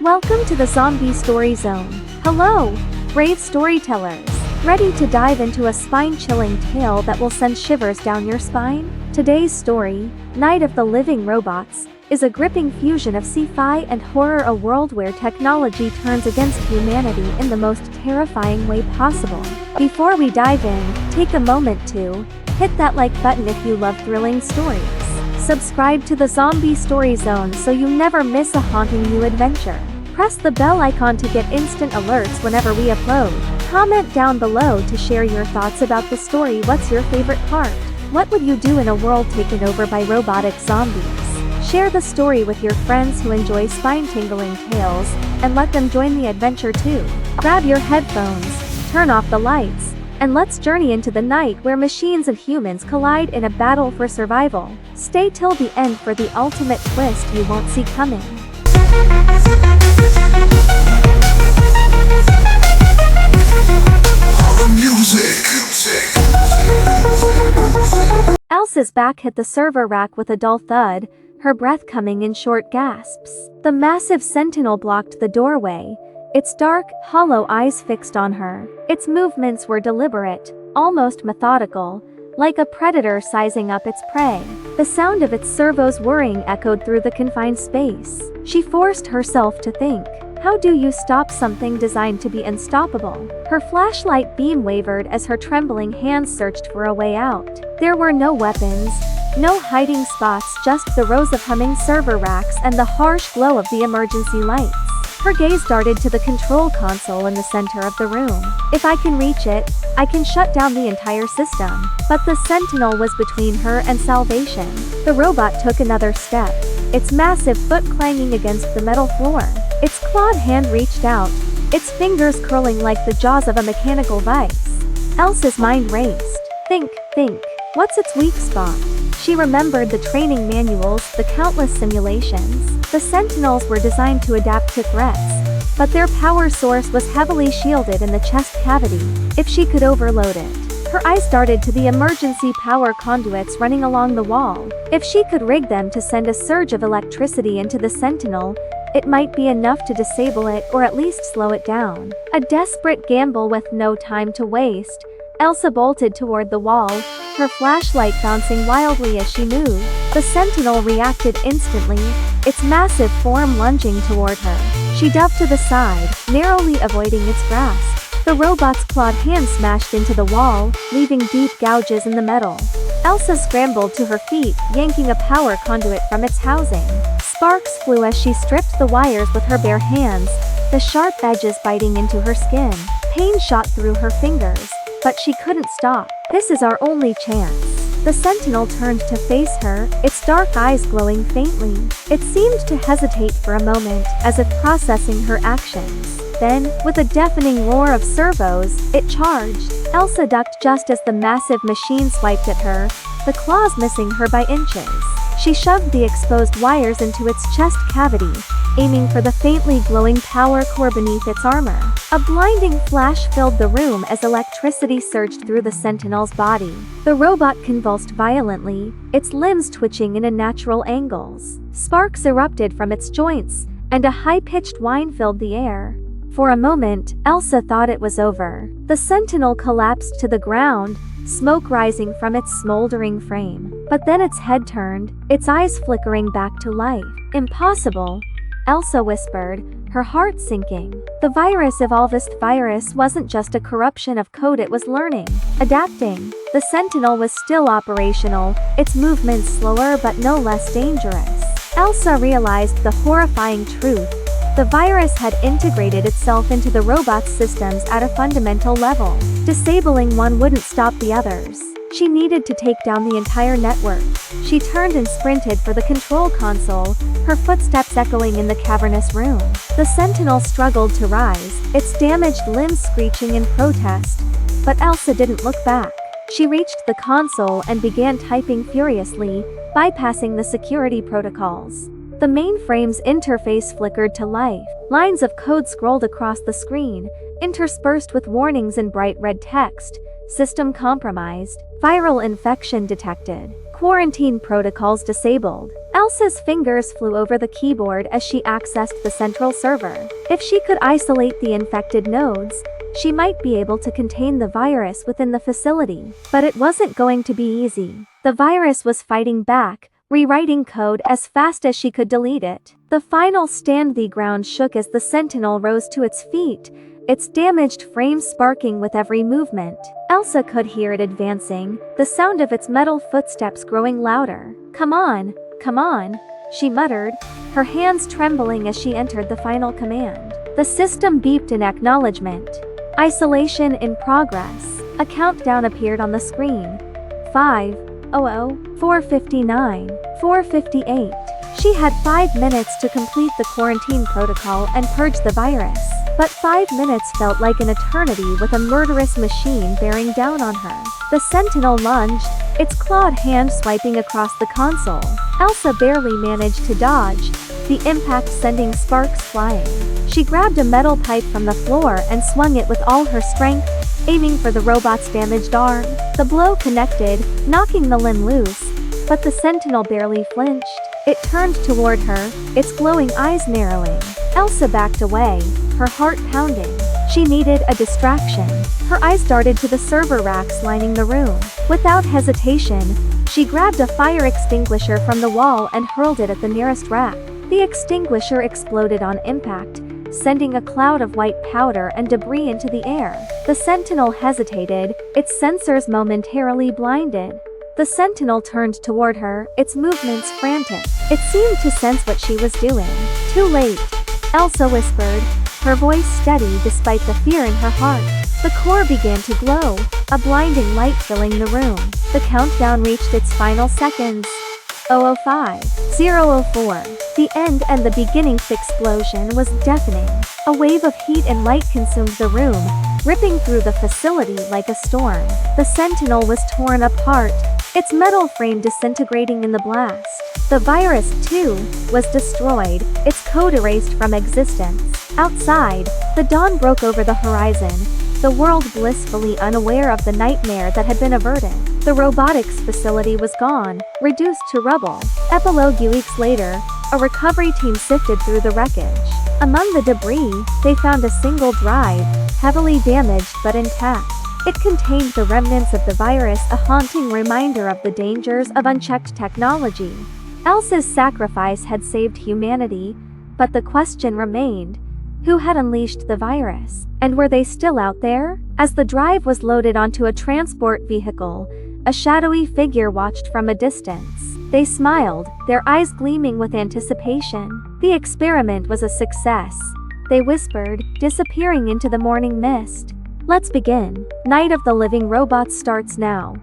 Welcome to the Zombie Story Zone. Hello, brave storytellers. Ready to dive into a spine-chilling tale that will send shivers down your spine? Today's story, Night of the Living Robots, is a gripping fusion of sci-fi and horror, a world where technology turns against humanity in the most terrifying way possible. Before we dive in, take a moment to hit that like button if you love thrilling stories. Subscribe to the Zombie Story Zone so you never miss a haunting new adventure. Press the bell icon to get instant alerts whenever we upload. Comment down below to share your thoughts about the story. What's your favorite part? What would you do in a world taken over by robotic zombies? Share the story with your friends who enjoy spine-tingling tales, and let them join the adventure too. Grab your headphones, turn off the lights, and let's journey into the night where machines and humans collide in a battle for survival. Stay till the end for the ultimate twist you won't see coming. Elsa's back hit the server rack with a dull thud, her breath coming in short gasps. The massive sentinel blocked the doorway, its dark, hollow eyes fixed on her. Its movements were deliberate, almost methodical, like a predator sizing up its prey. The sound of its servos whirring echoed through the confined space. She forced herself to think. How do you stop something designed to be unstoppable? Her flashlight beam wavered as her trembling hands searched for a way out. There were no weapons, no hiding spots, just the rows of humming server racks and the harsh glow of the emergency lights. Her gaze darted to the control console in the center of the room. If I can reach it, I can shut down the entire system. But the sentinel was between her and salvation. The robot took another step, its massive foot clanging against the metal floor. Its clawed hand reached out, its fingers curling like the jaws of a mechanical vice. Elsa's mind raced. Think. What's its weak spot? She remembered the training manuals, the countless simulations. The sentinels were designed to adapt to threats, but their power source was heavily shielded in the chest cavity. If she could overload it. Her eyes darted to the emergency power conduits running along the wall. If she could rig them to send a surge of electricity into the sentinel, it might be enough to disable it or at least slow it down. A desperate gamble with no time to waste, Elsa bolted toward the wall, her flashlight bouncing wildly as she moved. The sentinel reacted instantly, its massive form lunging toward her. She dove to the side, narrowly avoiding its grasp. The robot's clawed hand smashed into the wall, leaving deep gouges in the metal. Elsa scrambled to her feet, yanking a power conduit from its housing. Sparks flew as she stripped the wires with her bare hands, the sharp edges biting into her skin. Pain shot through her fingers, but she couldn't stop. This is our only chance. The sentinel turned to face her, its dark eyes glowing faintly. It seemed to hesitate for a moment, as if processing her actions. Then, with a deafening roar of servos, it charged. Elsa ducked just as the massive machine swiped at her, the claws missing her by inches. She shoved the exposed wires into its chest cavity, aiming for the faintly glowing power core beneath its armor. A blinding flash filled the room as electricity surged through the sentinel's body. The robot convulsed violently, its limbs twitching in unnatural angles. Sparks erupted from its joints, and a high-pitched whine filled the air. For a moment, Elsa thought it was over. The sentinel collapsed to the ground, smoke rising from its smoldering frame. But then its head turned, its eyes flickering back to life. Impossible, Elsa whispered, her heart sinking. The virus Evolvist virus wasn't just a corruption of code, it was learning, adapting. The sentinel was still operational, its movements slower but no less dangerous. Elsa realized the horrifying truth. The virus had integrated itself into the robot's systems at a fundamental level. Disabling one wouldn't stop the others. She needed to take down the entire network. She turned and sprinted for the control console, her footsteps echoing in the cavernous room. The sentinel struggled to rise, its damaged limbs screeching in protest. But Elsa didn't look back. She reached the console and began typing furiously, bypassing the security protocols. The mainframe's interface flickered to life. Lines of code scrolled across the screen, interspersed with warnings in bright red text. System compromised. Viral infection detected. Quarantine protocols disabled. Elsa's fingers flew over the keyboard as she accessed the central server. If she could isolate the infected nodes, she might be able to contain the virus within the facility. But it wasn't going to be easy. The virus was fighting back, rewriting code as fast as she could delete it. The final stand the ground shook as the sentinel rose to its feet, its damaged frame sparking with every movement. Elsa could hear it advancing, the sound of its metal footsteps growing louder. Come on, she muttered, her hands trembling as she entered the final command. The system beeped in acknowledgement. Isolation in progress. A countdown appeared on the screen. 5:00, 4:59, 4:58. She had 5 minutes to complete the quarantine protocol and purge the virus. But 5 minutes felt like an eternity with a murderous machine bearing down on her. The sentinel lunged, its clawed hand swiping across the console. Elsa barely managed to dodge, the impact sending sparks flying. She grabbed a metal pipe from the floor and swung it with all her strength, aiming for the robot's damaged arm. The blow connected, knocking the limb loose, but the sentinel barely flinched. It turned toward her, its glowing eyes narrowing. Elsa backed away, her heart pounding. She needed a distraction. Her eyes darted to the server racks lining the room. Without hesitation, she grabbed a fire extinguisher from the wall and hurled it at the nearest rack. The extinguisher exploded on impact, sending a cloud of white powder and debris into the air. The sentinel hesitated, its sensors momentarily blinded. The sentinel turned toward her, its movements frantic. It seemed to sense what she was doing. Too late, Elsa whispered, her voice steady despite the fear in her heart. The core began to glow, a blinding light filling the room. The countdown reached its final seconds. 0:05, 0:04. The end and the beginning explosion was deafening. A wave of heat and light consumed the room, ripping through the facility like a storm. The sentinel was torn apart, its metal frame disintegrating in the blast. The virus, too, was destroyed, its code erased from existence. Outside, the dawn broke over the horizon, the world blissfully unaware of the nightmare that had been averted. The robotics facility was gone, reduced to rubble. Epilogue: weeks later, a recovery team sifted through the wreckage. Among the debris, they found a single drive, heavily damaged but intact. It contained the remnants of the virus, a haunting reminder of the dangers of unchecked technology. Elsa's sacrifice had saved humanity, but the question remained: who had unleashed the virus? And were they still out there? As the drive was loaded onto a transport vehicle, a shadowy figure watched from a distance. They smiled, their eyes gleaming with anticipation. The experiment was a success, they whispered, disappearing into the morning mist. Let's begin. Night of the Living Robots starts now.